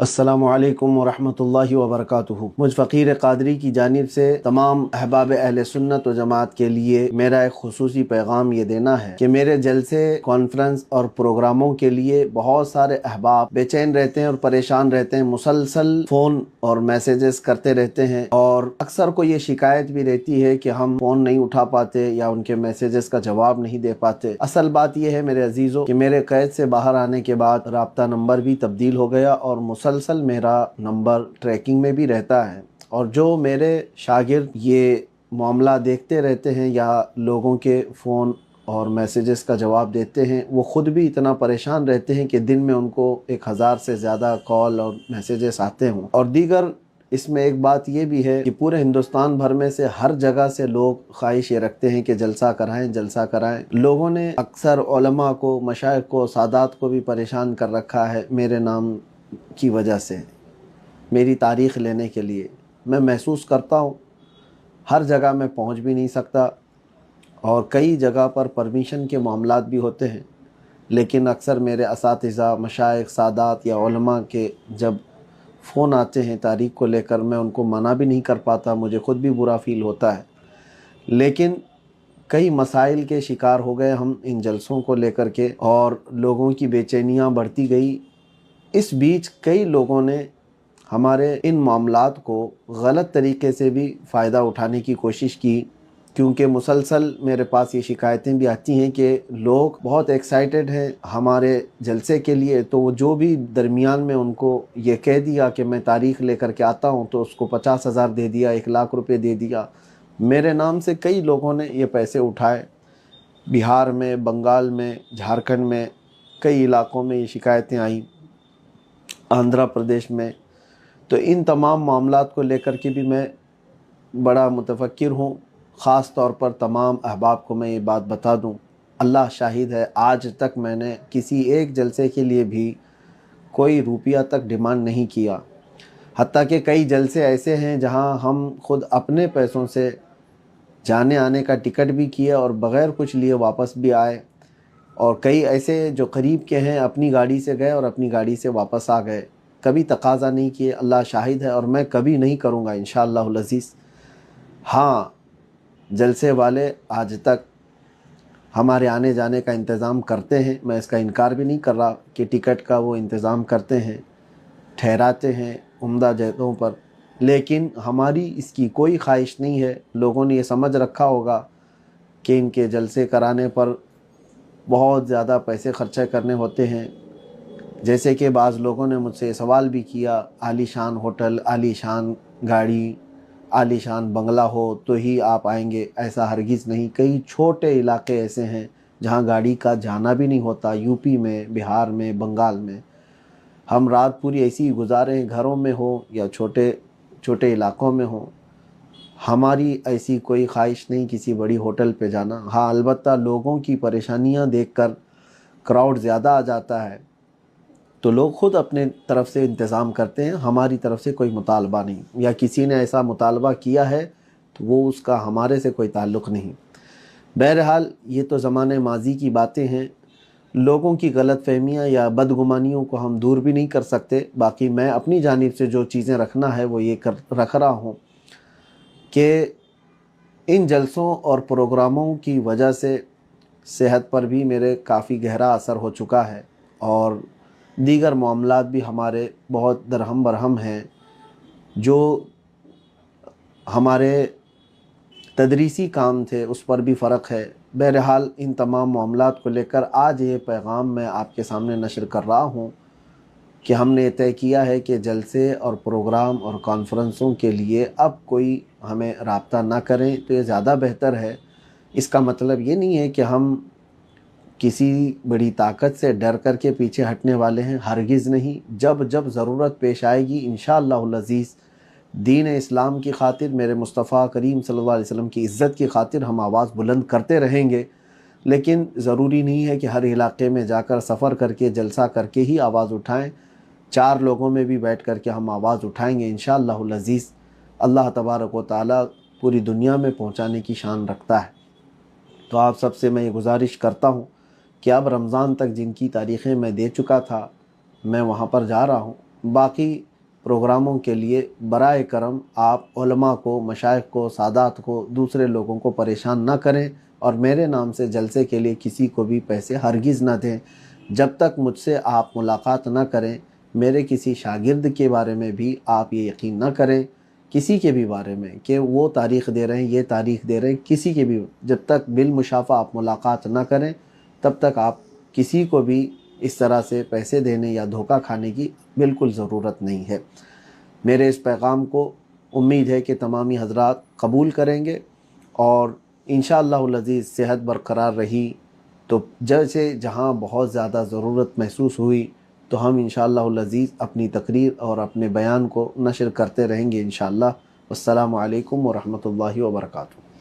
अस्सलामु अलैकुम वरहमतुल्लाहि वबरकातुहू। मुझ फ़कीर क़ादरी की जानिब से तमाम अहबाब अहले सुन्नत व जमात के लिए मेरा एक खुसूसी पैगाम ये देना है कि मेरे जलसे, कॉन्फ्रेंस और प्रोग्रामों के लिए बहुत सारे अहबाब बेचैन रहते हैं और परेशान रहते हैं। मुसलसल फ़ोन और मैसेजेस करते रहते हैं और अक्सर को ये शिकायत भी रहती है कि हम फ़ोन नहीं उठा पाते या उनके मैसेजेस का जवाब नहीं दे पाते। असल बात यह है मेरे अजीज़ों कि मेरे कैद से बाहर आने के बाद राब्ता नंबर भी तब्दील हो गया और मुसलसल मेरा नंबर ट्रैकिंग में भी रहता है। और जो मेरे शागिर्द ये मामला देखते रहते हैं या लोगों के फ़ोन और मैसेजेस का जवाब देते हैं, वो ख़ुद भी इतना परेशान रहते हैं कि दिन में उनको 1000 से ज़्यादा कॉल और मैसेजेस आते हों। और दीगर इसमें एक बात ये भी है कि पूरे हिंदुस्तान भर में से हर जगह से लोग ख्वाहिश ये रखते हैं कि जलसा कराएं, जलसा कराएं। लोगों ने अक्सर उलमा को, मशाइख को, सादात को भी परेशान कर रखा है मेरे नाम की वजह से, मेरी तारीख़ लेने के लिए। मैं महसूस करता हूँ हर जगह मैं पहुँच भी नहीं सकता और कई जगह पर परमिशन के मामलात भी होते हैं, लेकिन अक्सर मेरे असातिज़ा, मशाइख, सादात या उलमा के जब फ़ोन आते हैं तारीख़ को लेकर, मैं उनको मना भी नहीं कर पाता, मुझे ख़ुद भी बुरा फ़ील होता है। लेकिन कई मसाइल के शिकार हो गए हम इन जलसों को लेकर के और लोगों की बेचैनियाँ बढ़ती गई। इस बीच कई लोगों ने हमारे इन मामलात को गलत तरीके से भी फ़ायदा उठाने की कोशिश की, क्योंकि मुसलसल मेरे पास ये शिकायतें भी आती हैं कि लोग बहुत एक्साइटेड हैं हमारे जलसे के लिए, तो वो जो भी दरमियान में उनको ये कह दिया कि मैं तारीख़ लेकर के आता हूँ, तो उसको 50,000 दे दिया, 1,00,000 रुपये दे दिया। मेरे नाम से कई लोगों ने ये पैसे उठाए। बिहार में, बंगाल में, झारखंड में, कई इलाक़ों में ये शिकायतें आई, आंध्र प्रदेश में। तो इन तमाम मामलात को लेकर के भी मैं बड़ा मुतफक्किर हूँ। ख़ास तौर पर तमाम अहबाब को मैं ये बात बता दूँ, अल्लाह शाहिद है, आज तक मैंने किसी एक जलसे के लिए भी कोई रुपया तक डिमांड नहीं किया। हत्ता कि कई जलसे ऐसे हैं जहाँ हम खुद अपने पैसों से जाने आने का टिकट भी किया और बग़ैर कुछ लिए वापस भी आए। और कई ऐसे जो करीब के हैं अपनी गाड़ी से गए और अपनी गाड़ी से वापस आ गए, कभी तकाज़ा नहीं किए। अल्लाह शाहिद है और मैं कभी नहीं करूँगा इंशाअल्लाहुल अज़ीज़। हाँ, जलसे वाले आज तक हमारे आने जाने का इंतज़ाम करते हैं, मैं इसका इनकार भी नहीं कर रहा कि टिकट का वो इंतज़ाम करते हैं, ठहराते हैं उम्दा जगहों पर, लेकिन हमारी इसकी कोई ख्वाहिश नहीं है। लोगों ने ये समझ रखा होगा कि इनके जलसे कराने पर बहुत ज़्यादा पैसे खर्चा करने होते हैं। जैसे कि बाज़ लोगों ने मुझसे सवाल भी किया, आलीशान होटल, आलीशान गाड़ी, आलीशान बंगला हो तो ही आप आएंगे, ऐसा हरगिज़ नहीं। कई छोटे इलाके ऐसे हैं जहां गाड़ी का जाना भी नहीं होता, यूपी में, बिहार में, बंगाल में। हम रात पूरी ऐसी ही गुजारें, घरों में हो या छोटे छोटे इलाक़ों में हो। हमारी ऐसी कोई ख्वाहिश नहीं किसी बड़ी होटल पे जाना। हाँ, अलबत्ता लोगों की परेशानियां देखकर क्राउड ज़्यादा आ जाता है तो लोग ख़ुद अपने तरफ से इंतज़ाम करते हैं, हमारी तरफ से कोई मुतालबा नहीं, या किसी ने ऐसा मुतालबा किया है तो वो उसका हमारे से कोई ताल्लुक़ नहीं। बहरहाल ये तो ज़माने माजी की बातें हैं। लोगों की गलतफ़हमियाँ या बदगुमानियों को हम दूर भी नहीं कर सकते। बाकी मैं अपनी जानिब से जो चीज़ें रखना है वो ये रख रहा हूँ कि इन जलसों और प्रोग्रामों की वजह से सेहत पर भी मेरे काफ़ी गहरा असर हो चुका है और दीगर मामलात भी हमारे बहुत दरहम बरहम हैं। जो हमारे तदरीसी काम थे उस पर भी फ़र्क है। बहरहाल इन तमाम मामलात को लेकर आज ये पैगाम मैं आपके सामने नशर कर रहा हूँ कि हमने तय किया है कि जलसे और प्रोग्राम और कॉन्फ्रेंसों के लिए अब कोई हमें राब्ता ना करें तो ये ज़्यादा बेहतर है। इसका मतलब ये नहीं है कि हम किसी बड़ी ताकत से डर कर के पीछे हटने वाले हैं, हरगिज़ नहीं। जब जब ज़रूरत पेश आएगी इंशाअल्लाहुल अज़ीज़, दीन इस्लाम की खातिर, मेरे मुस्तफ़ा करीम सल्लल्लाहु अलैहि वसल्लम की इज़्ज़त की खातिर हम आवाज़ बुलंद करते रहेंगे। लेकिन ज़रूरी नहीं है कि हर इलाके में जाकर सफ़र करके, जलसा करके ही आवाज़ उठाएं। 4 लोगों में भी बैठ कर के हम आवाज़ उठाएंगे इंशाअल्लाहुल अज़ीज़। अल्लाह तबारक व तआला पूरी दुनिया में पहुँचाने की शान रखता है। तो आप सबसे मैं ये गुजारिश करता हूँ कि अब रमज़ान तक जिनकी तारीख़ें मैं दे चुका था, मैं वहाँ पर जा रहा हूँ। बाकी प्रोग्रामों के लिए बराए करम आप उलमा को, मशाइख को, सादात को, दूसरे लोगों को परेशान ना करें और मेरे नाम से जलसे के लिए किसी को भी पैसे हरगिज़ ना दें। जब तक मुझसे आप मुलाकात ना करें, मेरे किसी शागिर्द के बारे में भी आप ये यकीन ना करें, किसी के भी बारे में कि वो तारीख़ दे रहे हैं, ये तारीख़ दे रहे हैं, किसी के भी, जब तक बिलमुशाफ़ा आप मुलाकात ना करें तब तक आप किसी को भी इस तरह से पैसे देने या धोखा खाने की बिल्कुल ज़रूरत नहीं है। मेरे इस पैगाम को उम्मीद है कि तमामी हज़रात कबूल करेंगे और इंशाअल्लाहुल अज़ीज़ सेहत बरकरार रही तो जैसे जहाँ बहुत ज़्यादा ज़रूरत महसूस हुई तो हम इंशाअल्लाहुल अज़ीज़ अपनी तकरीर और अपने बयान को नशर करते रहेंगे इंशाअल्लाह। वस्सलामु अलैकुम व रहमतुल्लाहि व बरकातुहू।